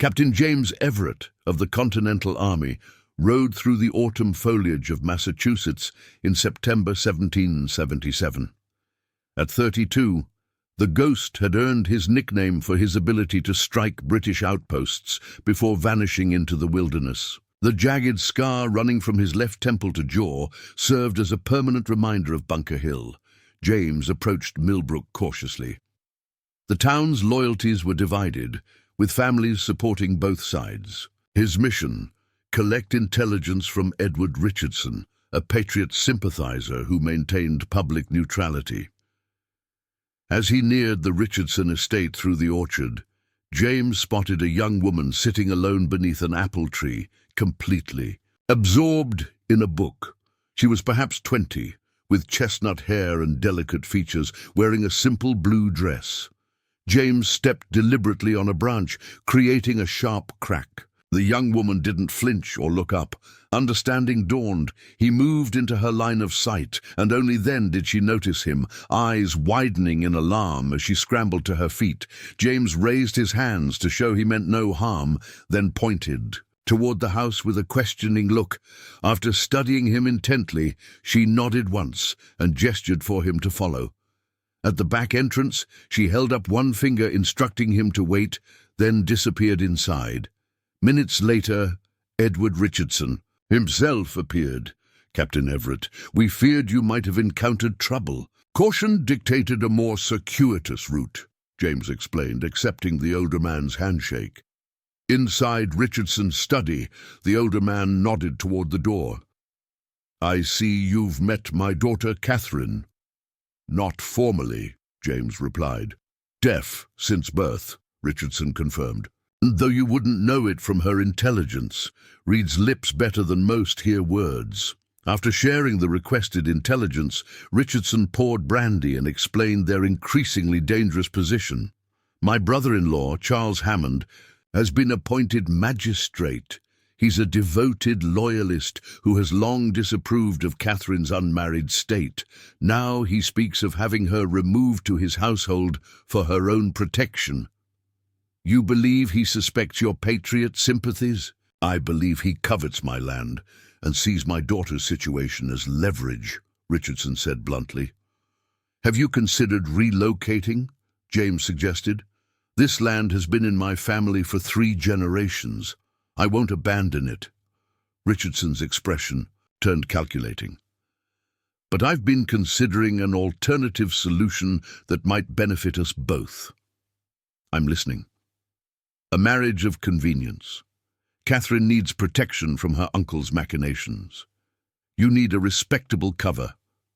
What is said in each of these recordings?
Captain James Everett of the Continental Army rode through the autumn foliage of Massachusetts in September 1777. At 32, the Ghost had earned his nickname for his ability to strike British outposts before vanishing into the wilderness. The jagged scar running from his left temple to jaw served as a permanent reminder of Bunker Hill. James approached Millbrook cautiously. The town's loyalties were divided, with families supporting both sides. His mission: collect intelligence from Edward Richardson, a Patriot sympathizer who maintained public neutrality. As he neared the Richardson estate through the orchard, James spotted a young woman sitting alone beneath an apple tree, completely absorbed in a book. She was perhaps 20, with chestnut hair and delicate features, wearing a simple blue dress. James stepped deliberately on a branch, creating a sharp crack. The young woman didn't flinch or look up. Understanding dawned. He moved into her line of sight, and only then did she notice him, eyes widening in alarm as she scrambled to her feet. James raised his hands to show he meant no harm, then pointed toward the house with a questioning look. After studying him intently, she nodded once and gestured for him to follow. At the back entrance, she held up one finger instructing him to wait, then disappeared inside. Minutes later, Edward Richardson himself appeared. "Captain Everett, we feared you might have encountered trouble." "Caution dictated a more circuitous route," James explained, accepting the older man's handshake. Inside Richardson's study, the older man nodded toward the door. "I see you've met my daughter Catherine." "Not formally," James replied. "Deaf since birth," Richardson confirmed. "Though you wouldn't know it from her intelligence. Reads lips better than most hear words." After sharing the requested intelligence, Richardson poured brandy and explained their increasingly dangerous position. "My brother-in-law, Charles Hammond, has been appointed magistrate. He's a devoted loyalist who has long disapproved of Catherine's unmarried state. Now he speaks of having her removed to his household for her own protection." "You believe he suspects your Patriot sympathies?" "I believe he covets my land and sees my daughter's situation as leverage," Richardson said bluntly. "Have you considered relocating?" James suggested. "This land has been in my family for 3 generations. I won't abandon it." Richardson's expression turned calculating. "But I've been considering an alternative solution that might benefit us both." "I'm listening." "A marriage of convenience. Catherine needs protection from her uncle's machinations. You need a respectable cover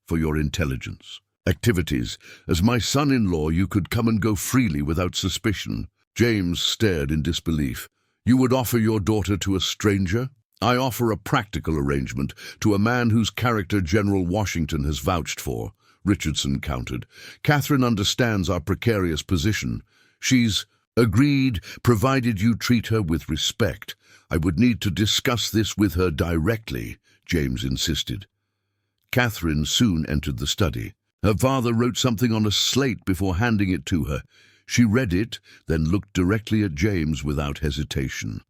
for your intelligence activities. As my son-in-law, you could come and go freely without suspicion." James stared in disbelief. "You would offer your daughter to a stranger?" "I offer a practical arrangement to a man whose character General Washington has vouched for," Richardson countered. "Catherine understands our precarious position. She's agreed, provided you treat her with respect." "I would need to discuss this with her directly," James insisted. Catherine soon entered the study. Her father wrote something on a slate before handing it to her. She read it, then looked directly at James without hesitation.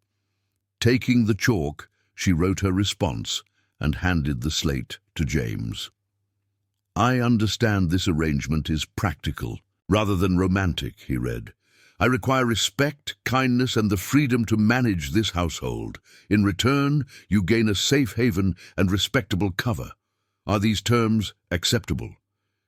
Taking the chalk, she wrote her response and handed the slate to James. "I understand this arrangement is practical, rather than romantic," he read. "I require respect, kindness, and the freedom to manage this household. In return, you gain a safe haven and respectable cover. Are these terms acceptable?"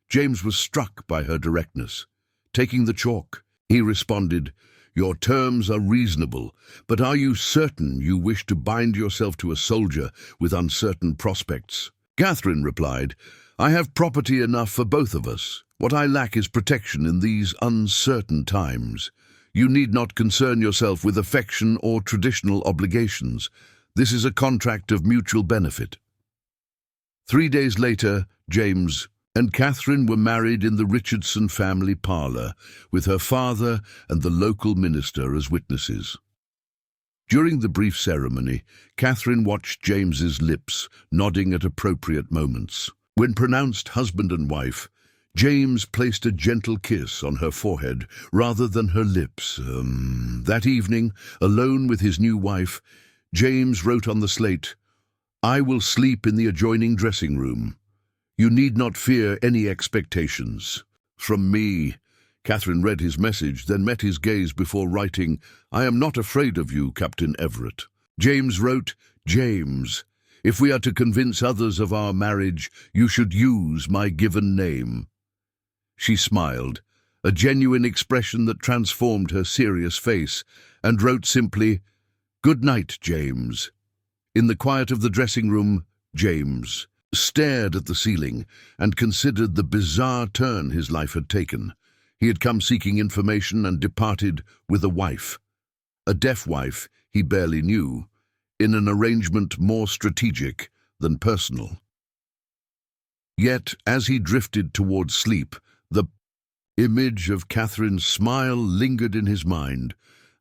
James was struck by her directness. Taking the chalk, he responded, "Your terms are reasonable, but are you certain you wish to bind yourself to a soldier with uncertain prospects?" Catherine replied, "I have property enough for both of us. What I lack is protection in these uncertain times. You need not concern yourself with affection or traditional obligations. This is a contract of mutual benefit." 3 days later, James and Catherine were married in the Richardson family parlor, with her father and the local minister as witnesses. During the brief ceremony, Catherine watched James's lips, nodding at appropriate moments. When pronounced husband and wife, James placed a gentle kiss on her forehead rather than her lips. That evening, alone with his new wife, James wrote on the slate, "I will sleep in the adjoining dressing room. You need not fear any expectations. From me." Catherine read his message, then met his gaze before writing, "I am not afraid of you, Captain Everett." James wrote, "James, if we are to convince others of our marriage, you should use my given name." She smiled, a genuine expression that transformed her serious face, and wrote simply, "Good night, James." In the quiet of the dressing room, James stared at the ceiling and considered the bizarre turn his life had taken. He had come seeking information and departed with a wife. A deaf wife he barely knew, in an arrangement more strategic than personal. Yet, as he drifted towards sleep, the image of Catherine's smile lingered in his mind,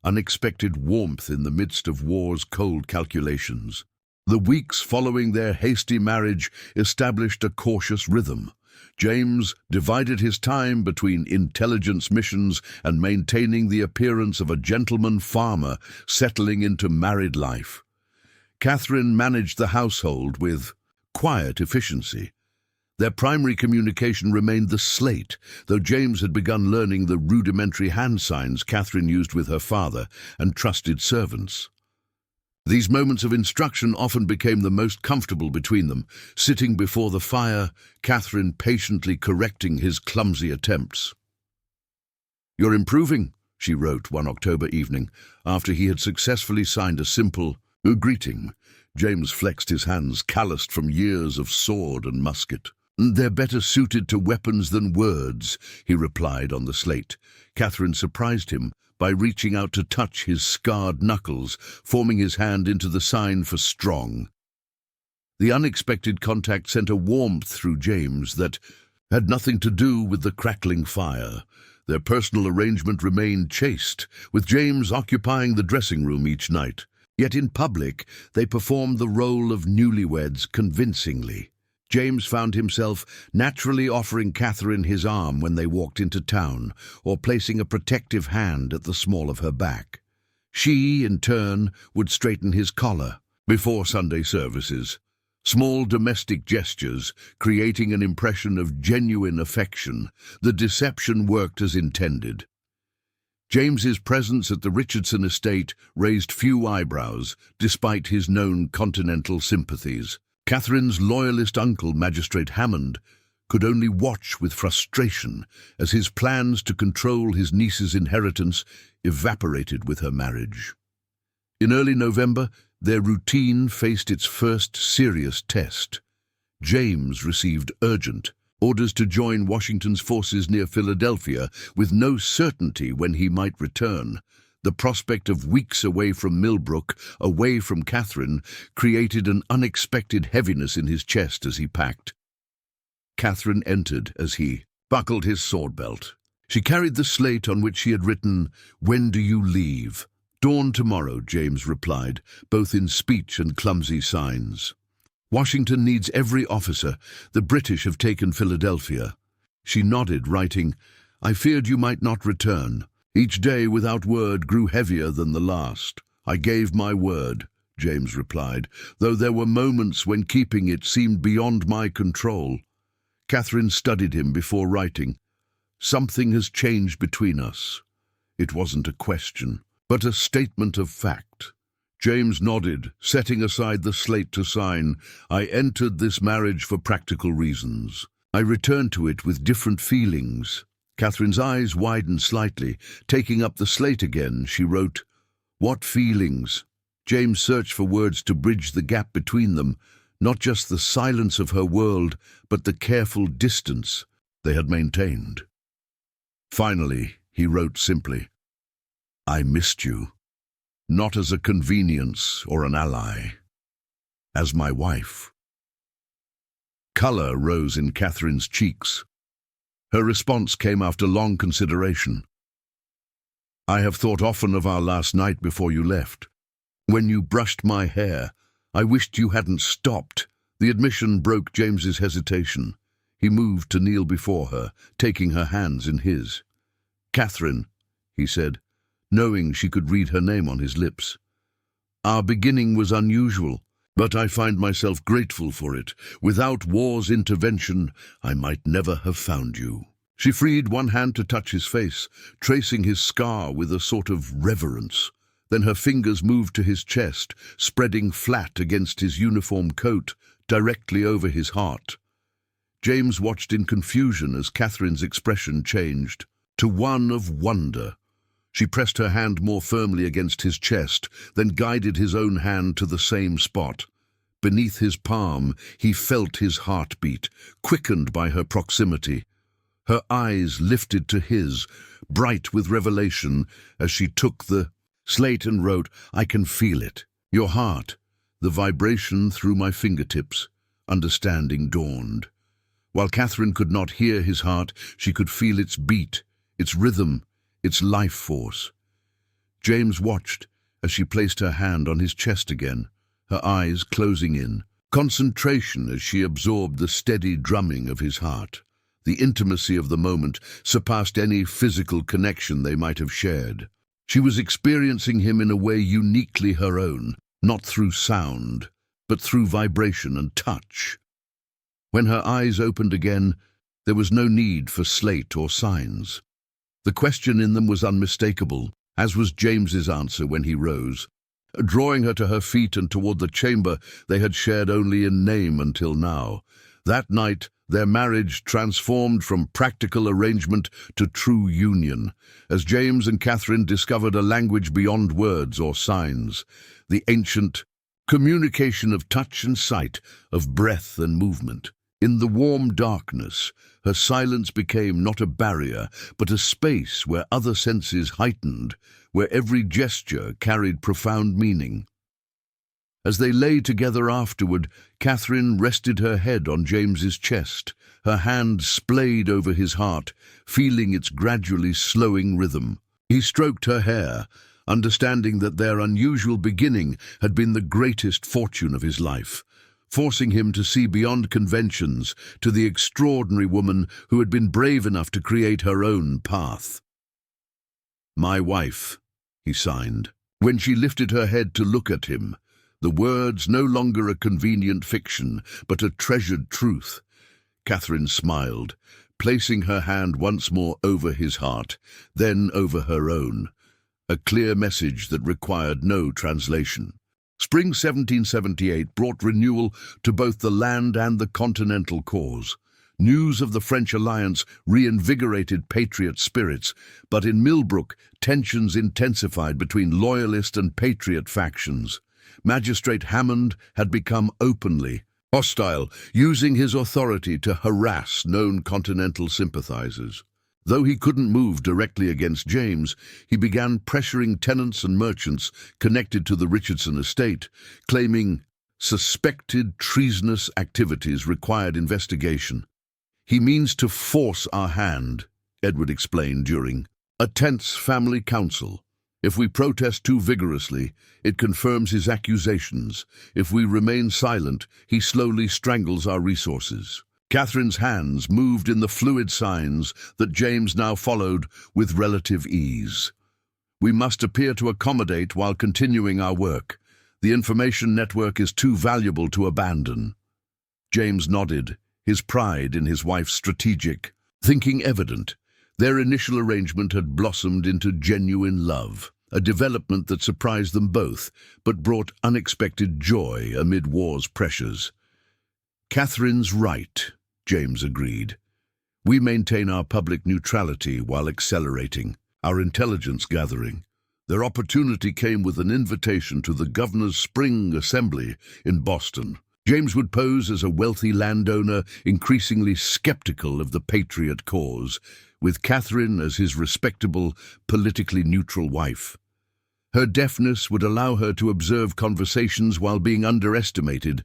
unexpected warmth in the midst of war's cold calculations. The weeks following their hasty marriage established a cautious rhythm. James divided his time between intelligence missions and maintaining the appearance of a gentleman farmer settling into married life. Catherine managed the household with quiet efficiency. Their primary communication remained the slate, though James had begun learning the rudimentary hand signs Catherine used with her father and trusted servants. These moments of instruction often became the most comfortable between them, sitting before the fire, Catherine patiently correcting his clumsy attempts. "You're improving," she wrote one October evening, after he had successfully signed a simple greeting. James flexed his hands, calloused from years of sword and musket. "They're better suited to weapons than words," he replied on the slate. Catherine surprised him by reaching out to touch his scarred knuckles, forming his hand into the sign for strong. The unexpected contact sent a warmth through James that had nothing to do with the crackling fire. Their personal arrangement remained chaste, with James occupying the dressing room each night. Yet in public, they performed the role of newlyweds convincingly. James found himself naturally offering Catherine his arm when they walked into town, or placing a protective hand at the small of her back. She, in turn, would straighten his collar before Sunday services. Small domestic gestures, creating an impression of genuine affection. The deception worked as intended. James's presence at the Richardson estate raised few eyebrows, despite his known continental sympathies. Catherine's Loyalist uncle, Magistrate Hammond, could only watch with frustration as his plans to control his niece's inheritance evaporated with her marriage. In early November, their routine faced its first serious test. James received urgent orders to join Washington's forces near Philadelphia, with no certainty when he might return. The prospect of weeks away from Millbrook, away from Catherine, created an unexpected heaviness in his chest as he packed. Catherine entered as he buckled his sword belt. She carried the slate on which she had written, "When do you leave?" "Dawn tomorrow," James replied, both in speech and clumsy signs. "Washington needs every officer. The British have taken Philadelphia." She nodded, writing, "I feared you might not return." Each day without word grew heavier than the last. "I gave my word," James replied, though there were moments when keeping it seemed beyond my control. Catherine studied him before writing, "Something has changed between us." It wasn't a question, but a statement of fact. James nodded, setting aside the slate to sign. "I entered this marriage for practical reasons. I returned to it with different feelings." Catherine's eyes widened slightly. Taking up the slate again, she wrote, "What feelings?" James searched for words to bridge the gap between them, not just the silence of her world, but the careful distance they had maintained. Finally, he wrote simply, "I missed you, not as a convenience or an ally, as my wife." Color rose in Catherine's cheeks. Her response came after long consideration. "I have thought often of our last night before you left. When you brushed my hair, I wished you hadn't stopped." The admission broke James's hesitation. He moved to kneel before her, taking her hands in his. "Catherine," he said, knowing she could read her name on his lips. "Our beginning was unusual, but I find myself grateful for it. Without war's intervention, I might never have found you." She freed one hand to touch his face, tracing his scar with a sort of reverence. Then her fingers moved to his chest, spreading flat against his uniform coat, directly over his heart. James watched in confusion as Catherine's expression changed to one of wonder. She pressed her hand more firmly against his chest, then guided his own hand to the same spot. Beneath his palm, he felt his heartbeat, quickened by her proximity. Her eyes lifted to his, bright with revelation, as she took the slate and wrote, "I can feel it. Your heart." The vibration through my fingertips. Understanding dawned. While Catherine could not hear his heart, she could feel its beat, its rhythm, its life force. James watched as she placed her hand on his chest again, her eyes closing in. Concentration as she absorbed the steady drumming of his heart. The intimacy of the moment surpassed any physical connection they might have shared. She was experiencing him in a way uniquely her own, not through sound, but through vibration and touch. When her eyes opened again, there was no need for slate or signs. The question in them was unmistakable, as was James's answer when he rose, drawing her to her feet and toward the chamber they had shared only in name until now. That night, their marriage transformed from practical arrangement to true union, as James and Catherine discovered a language beyond words or signs, the ancient communication of touch and sight, of breath and movement. In the warm darkness, her silence became not a barrier, but a space where other senses heightened, where every gesture carried profound meaning. As they lay together afterward, Catherine rested her head on James's chest, her hand splayed over his heart, feeling its gradually slowing rhythm. He stroked her hair, understanding that their unusual beginning had been the greatest fortune of his life, forcing him to see beyond conventions to the extraordinary woman who had been brave enough to create her own path. "My wife," he signed. When she lifted her head to look at him, the words no longer a convenient fiction, but a treasured truth. Catherine smiled, placing her hand once more over his heart, then over her own, a clear message that required no translation. Spring 1778 brought renewal to both the land and the continental cause. News of the French alliance reinvigorated Patriot spirits, but in Millbrook, tensions intensified between Loyalist and Patriot factions. Magistrate Hammond had become openly hostile, using his authority to harass known Continental sympathizers. Though he couldn't move directly against James, he began pressuring tenants and merchants connected to the Richardson estate, claiming suspected treasonous activities required investigation. "He means to force our hand," Edward explained during a tense family council. "If we protest too vigorously, it confirms his accusations. If we remain silent, he slowly strangles our resources." Catherine's hands moved in the fluid signs that James now followed with relative ease. "We must appear to accommodate while continuing our work. The information network is too valuable to abandon." James nodded, his pride in his wife's strategic thinking evident. Their initial arrangement had blossomed into genuine love, a development that surprised them both, but brought unexpected joy amid war's pressures. "Catherine's right," James agreed. "We maintain our public neutrality while accelerating our intelligence gathering." Their opportunity came with an invitation to the governor's spring assembly in Boston. James would pose as a wealthy landowner, increasingly skeptical of the Patriot cause, with Catherine as his respectable, politically neutral wife. Her deafness would allow her to observe conversations while being underestimated.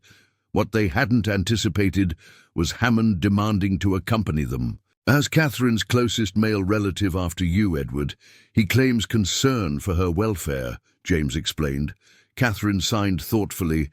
What they hadn't anticipated was Hammond demanding to accompany them. "As Catherine's closest male relative after you, Edward, he claims concern for her welfare," James explained. Catherine signed thoughtfully,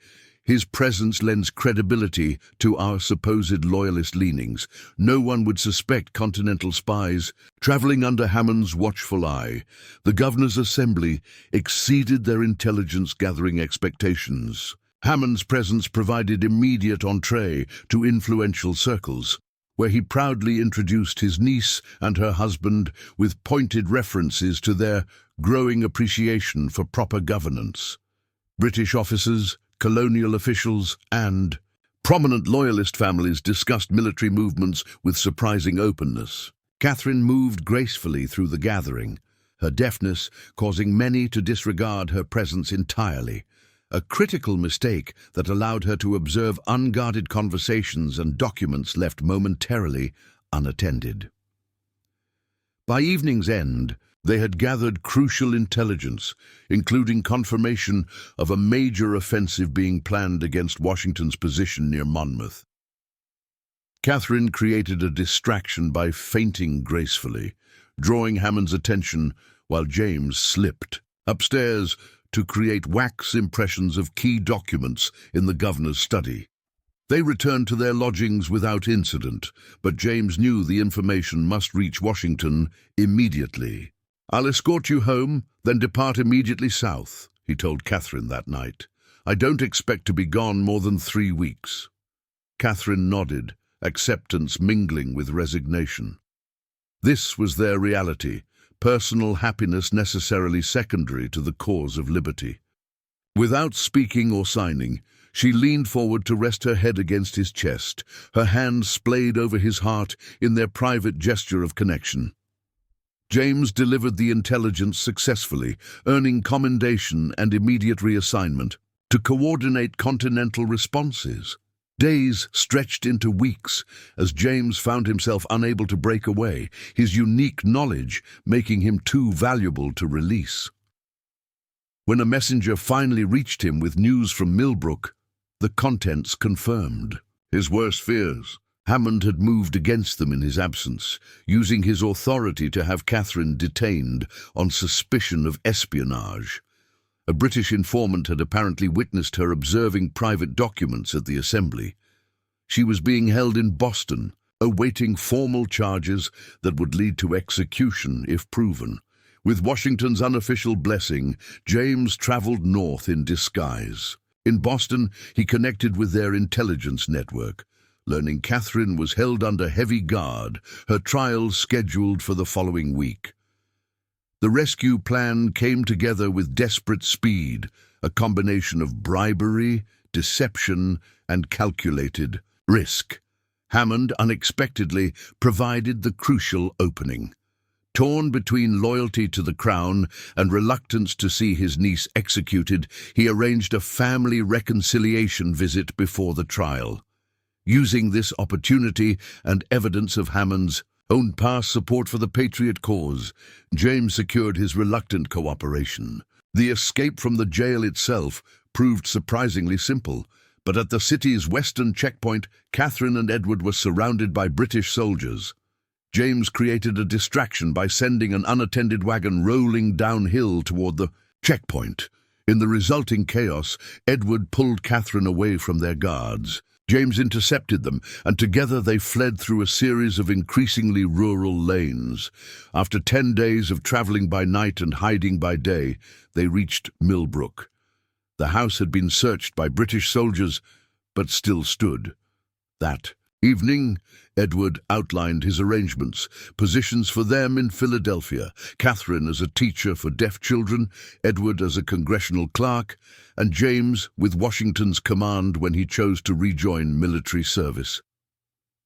His presence lends credibility to our supposed loyalist leanings. No one would suspect Continental spies traveling under Hammond's watchful eye. The Governor's Assembly exceeded their intelligence-gathering expectations. Hammond's presence provided immediate entree to influential circles, where he proudly introduced his niece and her husband with pointed references to their growing appreciation for proper governance. British officers, colonial officials, and prominent loyalist families discussed military movements with surprising openness. Catherine moved gracefully through the gathering, her deafness causing many to disregard her presence entirely, a critical mistake that allowed her to observe unguarded conversations and documents left momentarily unattended. By evening's end, they had gathered crucial intelligence, including confirmation of a major offensive being planned against Washington's position near Monmouth. Catherine created a distraction by fainting gracefully, drawing Hammond's attention while James slipped upstairs to create wax impressions of key documents in the governor's study. They returned to their lodgings without incident, but James knew the information must reach Washington immediately. "I'll escort you home, then depart immediately south," he told Catherine that night. "I don't expect to be gone more than 3 weeks." Catherine nodded, acceptance mingling with resignation. This was their reality, personal happiness necessarily secondary to the cause of liberty. Without speaking or signing, she leaned forward to rest her head against his chest, her hands splayed over his heart in their private gesture of connection. James delivered the intelligence successfully, earning commendation and immediate reassignment to coordinate continental responses. Days stretched into weeks as James found himself unable to break away, his unique knowledge making him too valuable to release. When a messenger finally reached him with news from Millbrook, the contents confirmed his worst fears. Hammond had moved against them in his absence, using his authority to have Catherine detained on suspicion of espionage. A British informant had apparently witnessed her observing private documents at the Assembly. She was being held in Boston, awaiting formal charges that would lead to execution if proven. With Washington's unofficial blessing, James traveled north in disguise. In Boston, he connected with their intelligence network, learning Catherine was held under heavy guard, her trial scheduled for the following week. The rescue plan came together with desperate speed, a combination of bribery, deception, and calculated risk. Hammond unexpectedly provided the crucial opening. Torn between loyalty to the crown and reluctance to see his niece executed, he arranged a family reconciliation visit before the trial. Using this opportunity and evidence of Hammond's own past support for the Patriot cause, James secured his reluctant cooperation. The escape from the jail itself proved surprisingly simple, but at the city's western checkpoint, Catherine and Edward were surrounded by British soldiers. James created a distraction by sending an unattended wagon rolling downhill toward the checkpoint. In the resulting chaos, Edward pulled Catherine away from their guards. James intercepted them, and together they fled through a series of increasingly rural lanes. After 10 days of traveling by night and hiding by day, they reached Millbrook. The house had been searched by British soldiers, but still stood. That evening, Edward outlined his arrangements, positions for them in Philadelphia, Catherine as a teacher for deaf children, Edward as a congressional clerk, and James with Washington's command when he chose to rejoin military service.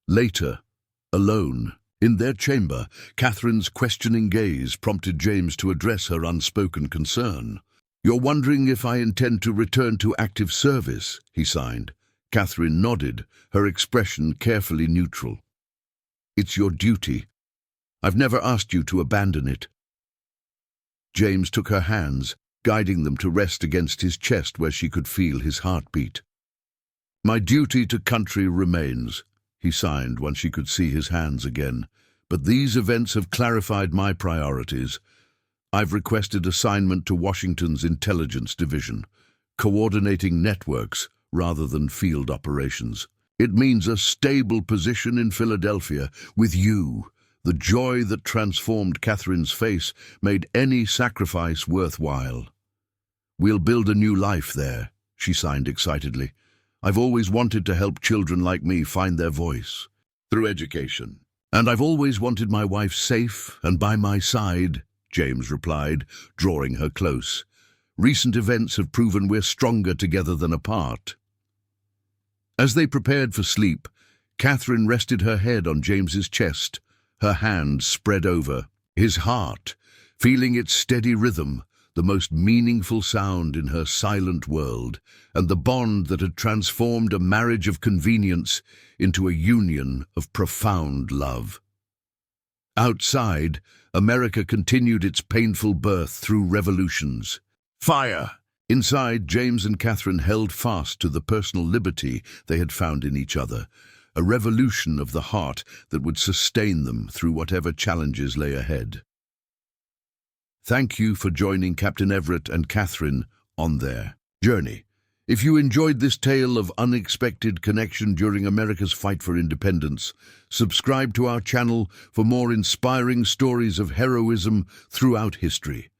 Later, alone, in their chamber, Catherine's questioning gaze prompted James to address her unspoken concern. "You're wondering if I intend to return to active service," he signed. Catherine nodded, her expression carefully neutral. "It's your duty. I've never asked you to abandon it." James took her hands, guiding them to rest against his chest where she could feel his heartbeat. "My duty to country remains," he signed once she could see his hands again. "But these events have clarified my priorities. I've requested assignment to Washington's Intelligence Division, coordinating networks rather than field operations. It means a stable position in Philadelphia with you. The joy that transformed Catherine's face made any sacrifice worthwhile. "We'll build a new life there," she signed excitedly. "I've always wanted to help children like me find their voice through education. And I've always wanted my wife safe and by my side," James replied, drawing her close. "Recent events have proven we're stronger together than apart." As they prepared for sleep, Catherine rested her head on James's chest, her hands spread over his heart, feeling its steady rhythm, the most meaningful sound in her silent world, and the bond that had transformed a marriage of convenience into a union of profound love. Outside, America continued its painful birth through revolutions. Fire! Inside, James and Catherine held fast to the personal liberty they had found in each other, a revolution of the heart that would sustain them through whatever challenges lay ahead. Thank you for joining Captain Everett and Catherine on their journey. If you enjoyed this tale of unexpected connection during America's fight for independence, subscribe to our channel for more inspiring stories of heroism throughout history.